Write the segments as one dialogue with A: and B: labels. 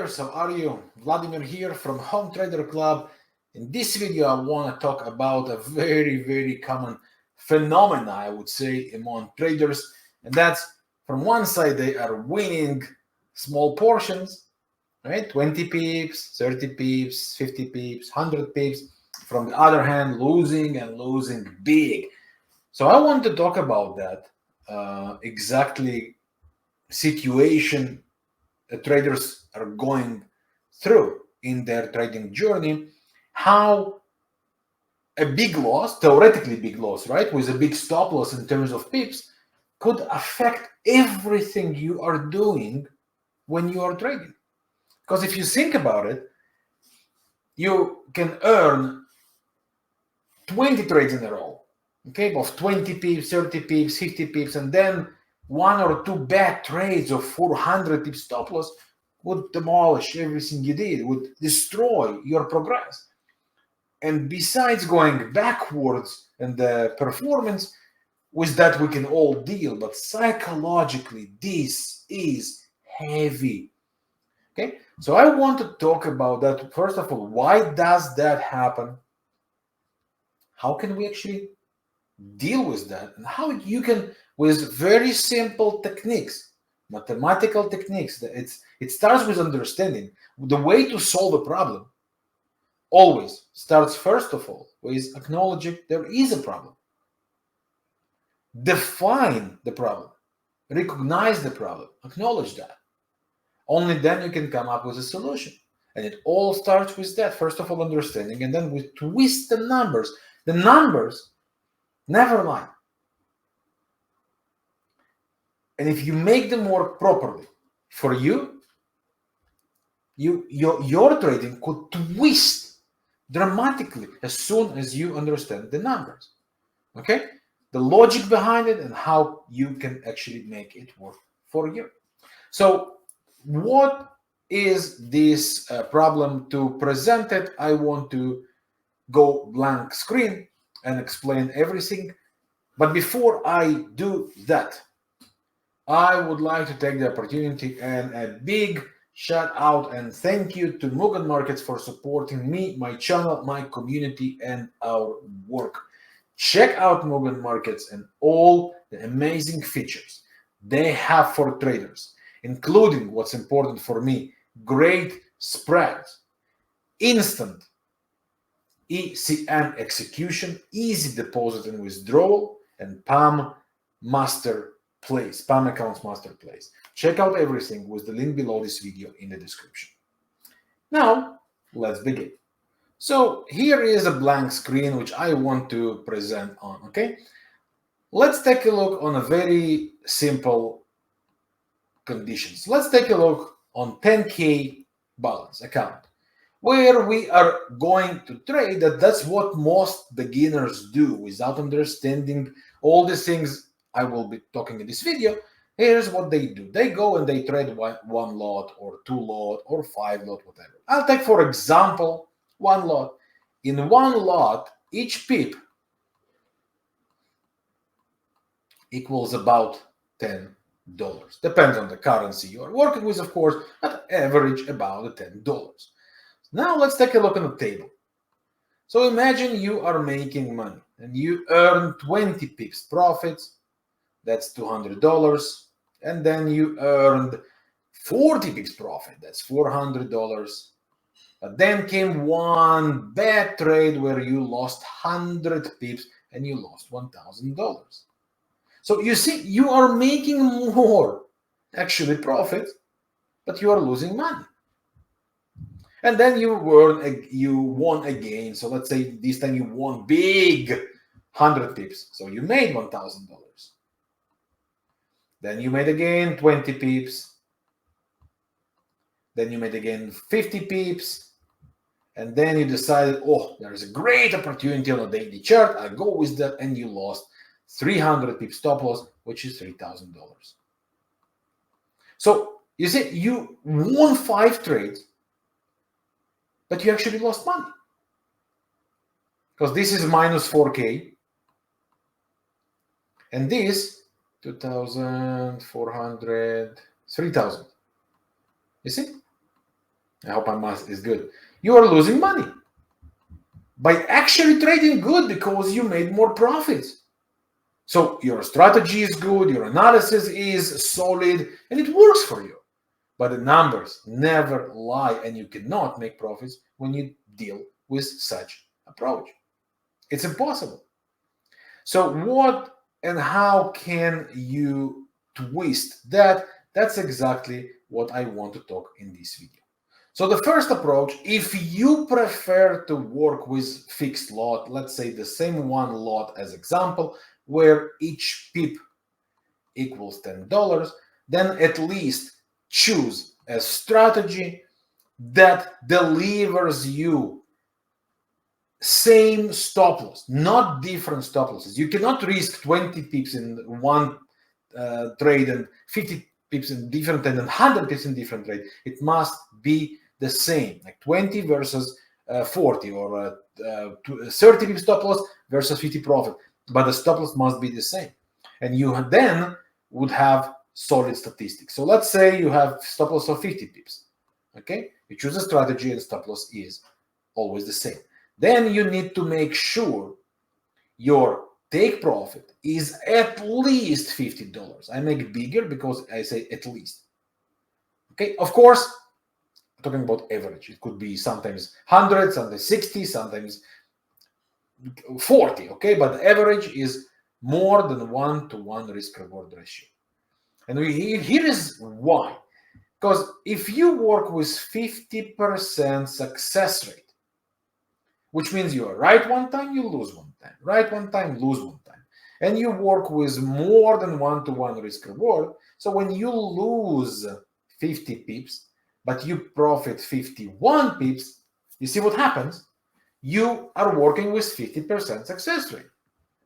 A: traders, how are you? Vladimir here from Home Trader Club. In this video, I want to talk about a very common phenomena, I would say, among traders. And that's from one side, they are winning small portions, right? 20 pips, 30 pips, 50 pips, 100 pips. From the other hand, losing and losing big. So I want to talk about that exactly situation traders are going through in their trading journey, how a big loss, theoretically big loss, right, with a big stop loss in terms of pips, could affect everything you are doing when you are trading. Because if you think about it, you can earn 20 trades in a row, okay, of 20 pips, 30 pips, 50 pips, and then one or two bad trades of 400 pips stop loss would demolish everything you did, would destroy your progress. And besides going backwards in the performance, with that we can all deal, but psychologically this is heavy. Okay, so I want to talk about that. First of all, why does that happen? How can we actually deal with that, and how you can, with very simple techniques, mathematical techniques, it starts with understanding. The way to solve a problem always starts first of all with acknowledging there is a problem. Define the problem, recognize the problem, acknowledge that. Only then you can come up with a solution. And it all starts with that. First of all, understanding, and then we twist the numbers. The numbers never lie. And if you make them work properly for you, your trading could twist dramatically as soon as you understand the numbers. Okay? The logic behind it and how you can actually make it work for you. So what is this problem? To present it, I want to go blank screen and explain everything. But before I do that, I would like to take the opportunity and a big shout out and thank you to Mugen Markets for supporting me, my channel, my community, and our work. Check out Mugen Markets and all the amazing features they have for traders, including what's important for me, great spreads, instant ECM execution, easy deposit and withdrawal, and PAM master place, PAM accounts master place. Check out everything with the link below this video in the description. Now, let's begin. So here is a blank screen which I want to present on, okay? Let's take a look on a very simple conditions. Let's take a look on 10K balance account, where we are going to trade. That's what most beginners do without understanding all the things I will be talking in this video. Here's what they do. They go and they trade one lot or two lot or five lot, whatever. I'll take, for example, one lot. In one lot, each pip equals about $10. Depends on the currency you are working with, of course, but average about $10. Now let's take a look on the table. So imagine you are making money and you earn 20 pips profits. That's $200. And then you earned 40 pips profit. That's $400. But then came one bad trade where you lost 100 pips and you lost $1,000. So you see, you are making more actually profit, but you are losing money. And then you won again. So let's say this time you won big 100 pips. So you made $1,000. Then you made again 20 pips. Then you made again 50 pips. And then you decided, oh, there is a great opportunity on a daily chart. I go with that, and you lost 300 pips stop loss, which is $3,000. So you see, you won 5 trades, but you actually lost money. Because this is minus 4K. And this, 2,400, 3,000. You see? I hope my math is good. You are losing money by actually trading good because you made more profits. So your strategy is good, your analysis is solid, and it works for you. But the numbers never lie, and you cannot make profits when you deal with such approach. It's impossible. So what and how can you twist that? That's exactly what I want to talk in this video. So the first approach, if you prefer to work with fixed lot, let's say the same one lot as example, where each pip equals $10, then at least choose a strategy that delivers you same stop loss, not different stop losses. You cannot risk 20 pips in one trade and 50 pips in different trade and 100 pips in different trade. It must be the same, like 20 versus 40 or 30 pips stop loss versus 50 profit. But the stop loss must be the same. And you then would have solid statistics. So let's say you have stop loss of 50 pips. Okay, you choose a strategy and stop loss is always the same. Then you need to make sure your take profit is at least $50. I make it bigger because I say at least. Okay, of course, I'm talking about average. It could be sometimes 100, sometimes 60, sometimes 40. Okay, but the average is more than 1-to-1 risk-reward ratio. And here is why. Because if you work with 50% success rate, which means you are right one time, you lose one time, right one time, lose one time. And you work with more than 1-to-1 risk reward. So when you lose 50 pips, but you profit 51 pips, you see what happens? You are working with 50% success rate,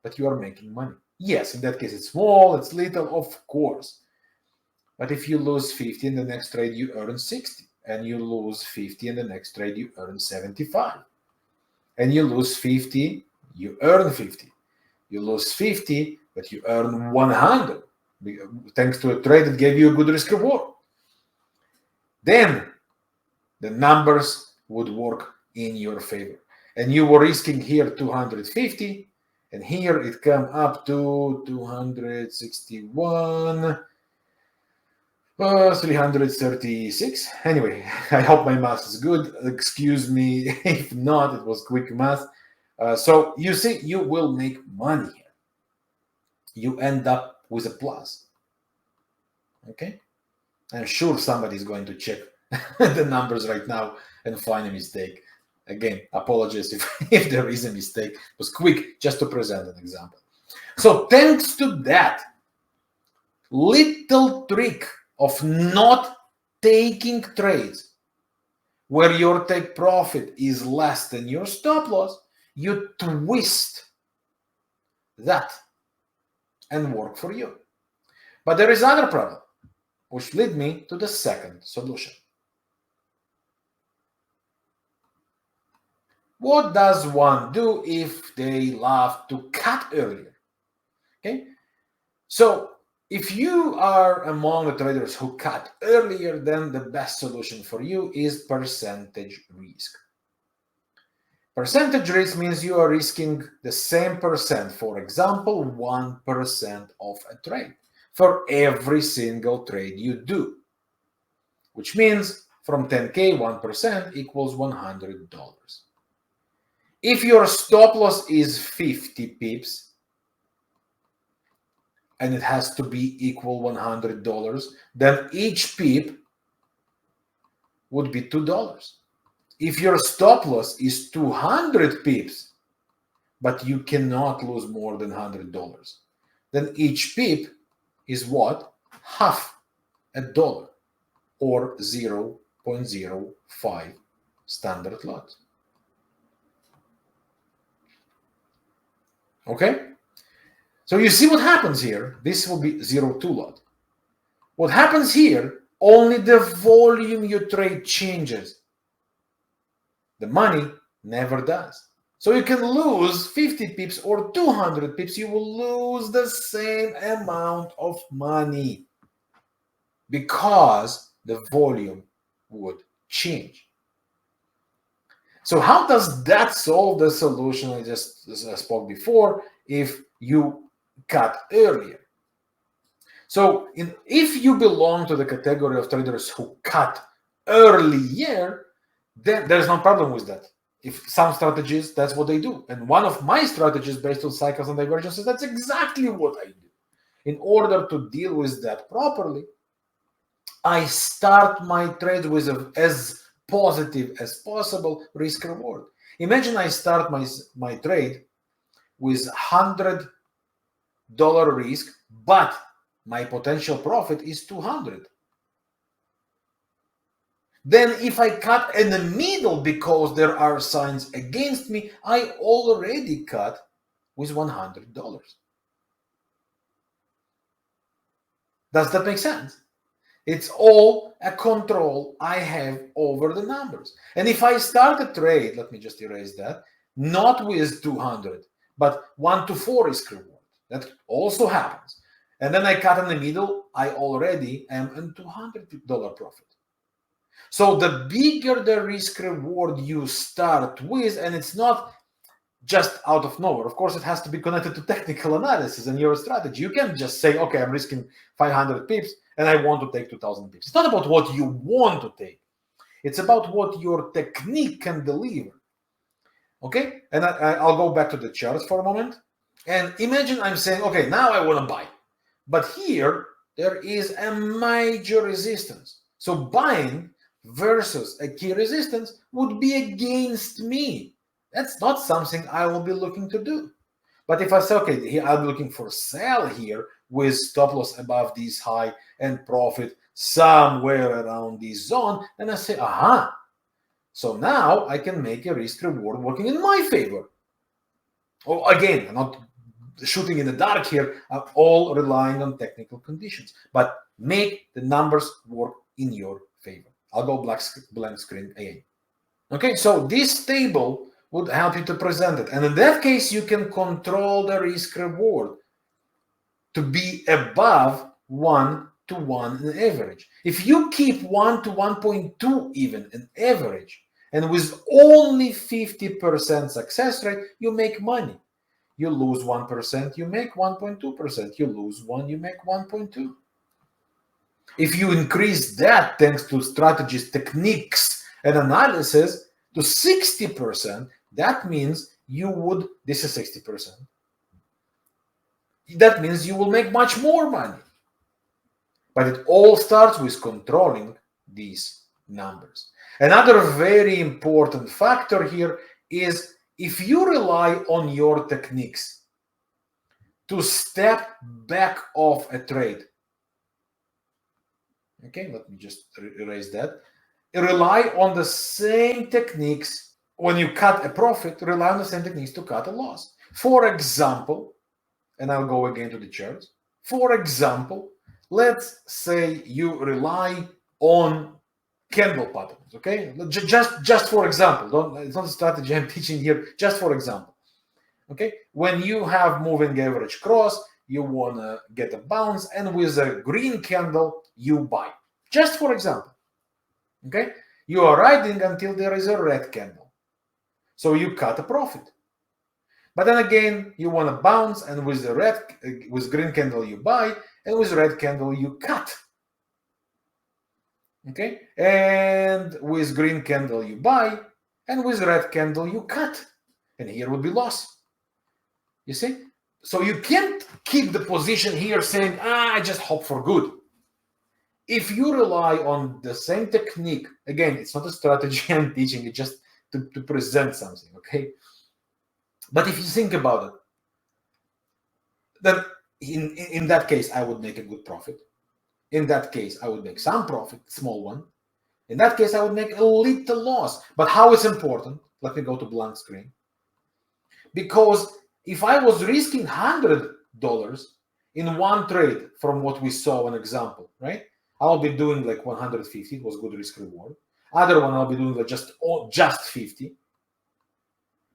A: but you are making money. Yes, in that case, it's small, it's little, of course. But if you lose 50 in the next trade, you earn 60. And you lose 50 in the next trade, you earn 75. And you lose 50, you earn 50. You lose 50, but you earn 100, thanks to a trade that gave you a good risk reward. Then the numbers would work in your favor. And you were risking here 250, and here it come up to 261, 336. Anyway, I hope my math is good. Excuse me if not, it was quick math. So you see, you will make money here. You end up with a plus. Okay? I'm sure somebody is going to check the numbers right now and find a mistake. Again, apologies if there is a mistake. It was quick just to present an example. So thanks to that little trick of not taking trades where your take profit is less than your stop loss, you twist that and work for you. But there is another problem, which lead me to the second solution. What does one do if they love to cut earlier? Okay, so if you are among the traders who cut earlier, then the best solution for you is percentage risk. Percentage risk means you are risking the same percent, for example, 1% of a trade for every single trade you do, which means from 10K, 1% equals $100. If your stop loss is 50 pips, and it has to be equal $100, then each pip would be $2. If your stop loss is 200 pips, but you cannot lose more than $100, then each pip is what? Half a dollar, or 0.05 standard lot. Okay? So you see what happens here. This will be 0.2 lot. What happens here, only the volume you trade changes. The money never does. So you can lose 50 pips or 200 pips. You will lose the same amount of money because the volume would change. So how does that solve the solution I just spoke before if you cut earlier? So if you belong to the category of traders who cut earlier, then there's no problem with that. If some strategies, that's what they do. And one of my strategies based on cycles and divergences, that's exactly what I do. In order to deal with that properly, I start my trade with as positive as possible risk reward. Imagine I start my trade with $100 risk, but my potential profit is 200. Then if I cut in the middle because there are signs against me, I already cut with $100. Does that make sense? It's all a control I have over the numbers. And if I start a trade, let me just erase that, not with 200, but 1 to 4 risk reward. That also happens. And then I cut in the middle, I already am in $200 profit. So the bigger the risk reward you start with, and it's not just out of nowhere. Of course, it has to be connected to technical analysis and your strategy. You can't just say, okay, I'm risking 500 pips and I want to take 2,000 pips. It's not about what you want to take. It's about what your technique can deliver. Okay? And I'll go back to the charts for a moment. And imagine I'm saying, okay, now I want to buy. But here, there is a major resistance. So buying versus a key resistance would be against me. That's not something I will be looking to do. But if I say, okay, here I'm looking for sell here with stop loss above this high and profit somewhere around this zone, then I say, aha. So now I can make a risk reward working in my favor. Oh, again, I'm not shooting in the dark here. I'm all relying on technical conditions, but make the numbers work in your favor. I'll go blank screen again. Okay, so this table would help you to present it. And in that case, you can control the risk reward to be above 1 to 1 in average. If you keep 1 to 1.2 even in average, and with only 50% success rate, you make money. You lose 1%, you make 1.2%. You lose 1, you make 1.2. If you increase that thanks to strategies, techniques, and analysis to 60%, that means you would, this is 60%. That means you will make much more money. But it all starts with controlling these numbers. Another very important factor here is if you rely on your techniques to step back off a trade. Okay, let me just erase that. Rely on the same techniques when you cut a profit, rely on the same techniques to cut a loss. For example, and I'll go again to the charts. For example, let's say you rely on candle patterns, okay? Just for example, it's not a strategy I'm teaching here, just for example, okay? When you have moving average cross, you want to get a bounce, and with a green candle, you buy. Just for example, okay? You are riding until there is a red candle. So you cut a profit. But then again, you want to bounce, and with green candle you buy, and with red candle you cut. Okay? And with green candle you buy, and with red candle you cut. And here would be loss. You see? So you can't keep the position here saying, I just hope for good. If you rely on the same technique, again, it's not a strategy I'm teaching, it's just to present something, okay? But if you think about it, then in that case, I would make a good profit. In that case, I would make some profit, small one. In that case, I would make a little loss. But how is important? Let me go to blank screen. Because if I was risking $100 in one trade, from what we saw an example, right? I'll be doing like 150. It was good risk reward. Other one, I'll be doing like just 50.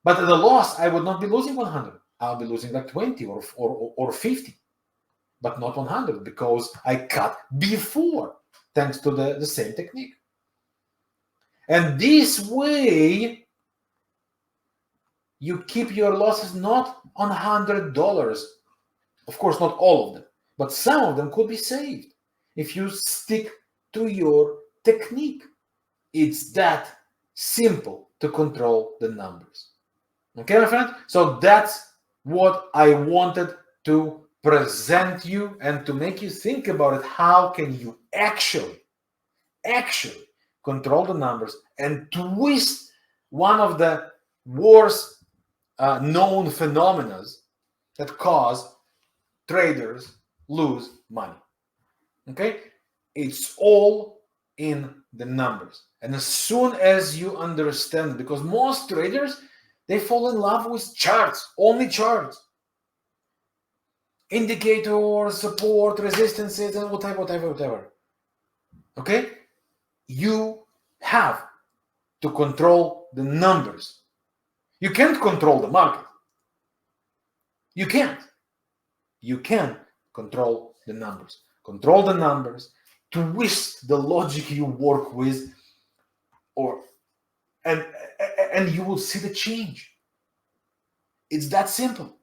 A: But at the loss, I would not be losing 100. I'll be losing like 20 or 50, but not 100 because I cut before, thanks to the same technique. And this way, you keep your losses not on $100. Of course, not all of them, but some of them could be saved if you stick to your technique. It's that simple to control the numbers. Okay, my friend? So that's what I wanted to present you and to make you think about it. How can you actually control the numbers and twist one of the worst known phenomena that cause traders lose money? Okay, it's all in the numbers. And as soon as you understand, because most traders, they fall in love with charts, only charts, indicators, support, resistances, and whatever. Okay, you have to control the numbers. You can't control the market. You can't. You can control the numbers. Control the numbers, twist the logic you work with, and you will see the change. It's that simple.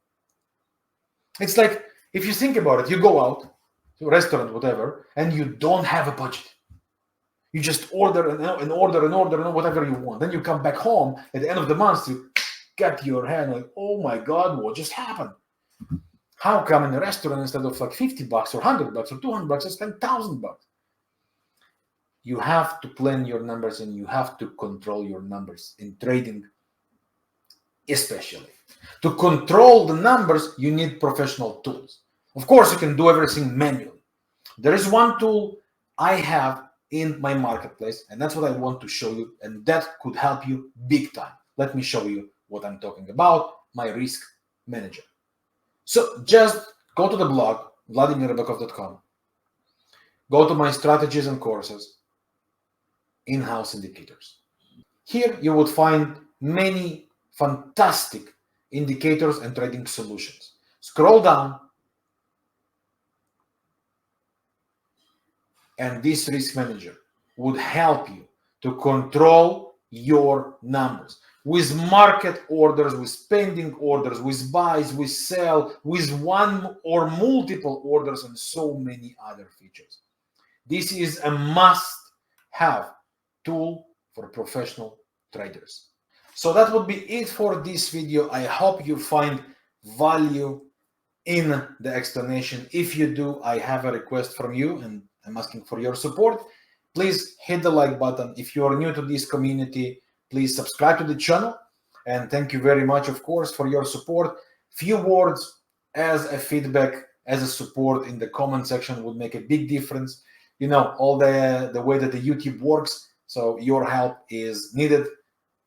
A: It's like, if you think about it, you go out to a restaurant, whatever, and you don't have a budget. You just order and order whatever you want. Then you come back home at the end of the month, you get your hand like, oh my God, what just happened? How come in a restaurant, instead of like $50 or $100 or $200, I spend $1,000? You have to plan your numbers and you have to control your numbers in trading, especially. To control the numbers, you need professional tools. Of course, you can do everything manually. There is one tool I have in my marketplace, and that's what I want to show you, and that could help you big time. Let me show you what I'm talking about, my risk manager. So just go to the blog, vladimirrybakov.com. Go to my strategies and courses, in-house indicators. Here you would find many fantastic indicators and trading solutions. Scroll down, and this risk manager would help you to control your numbers with market orders, with pending orders, with buys, with sell, with one or multiple orders, and so many other features. This is a must-have tool for professional traders. So that would be it for this video. I hope you find value in the explanation. If you do, I have a request from you, and I'm asking for your support. Please hit the like button. If you are new to this community, please subscribe to the channel. And thank you very much, of course, for your support. Few words as a feedback, as a support in the comment section would make a big difference. You know, all the way that the YouTube works. So your help is needed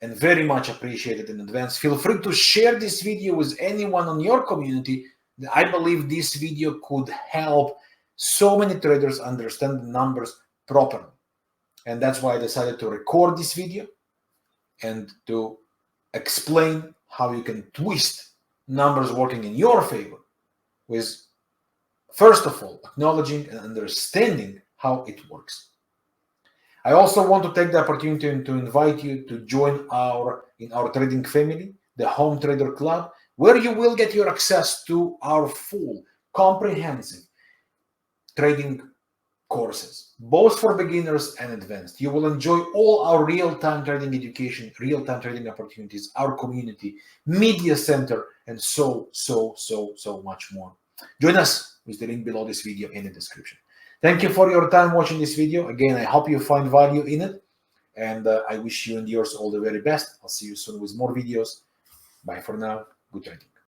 A: and very much appreciated in advance. Feel free to share this video with anyone on your community. I believe this video could help so many traders understand the numbers properly. And that's why I decided to record this video and to explain how you can twist numbers working in your favor with, first of all, acknowledging and understanding how it works. I also want to take the opportunity to invite you to join in our trading family, the Home Trader Club, where you will get your access to our full, comprehensive trading courses, both for beginners and advanced. You will enjoy all our real-time trading education, real-time trading opportunities, our community, media center, and so much more. Join us with the link below this video in the description. Thank you for your time watching this video. Again, I hope you find value in it, and I wish you and yours all the very best. I'll see you soon with more videos. Bye for now. Good trading.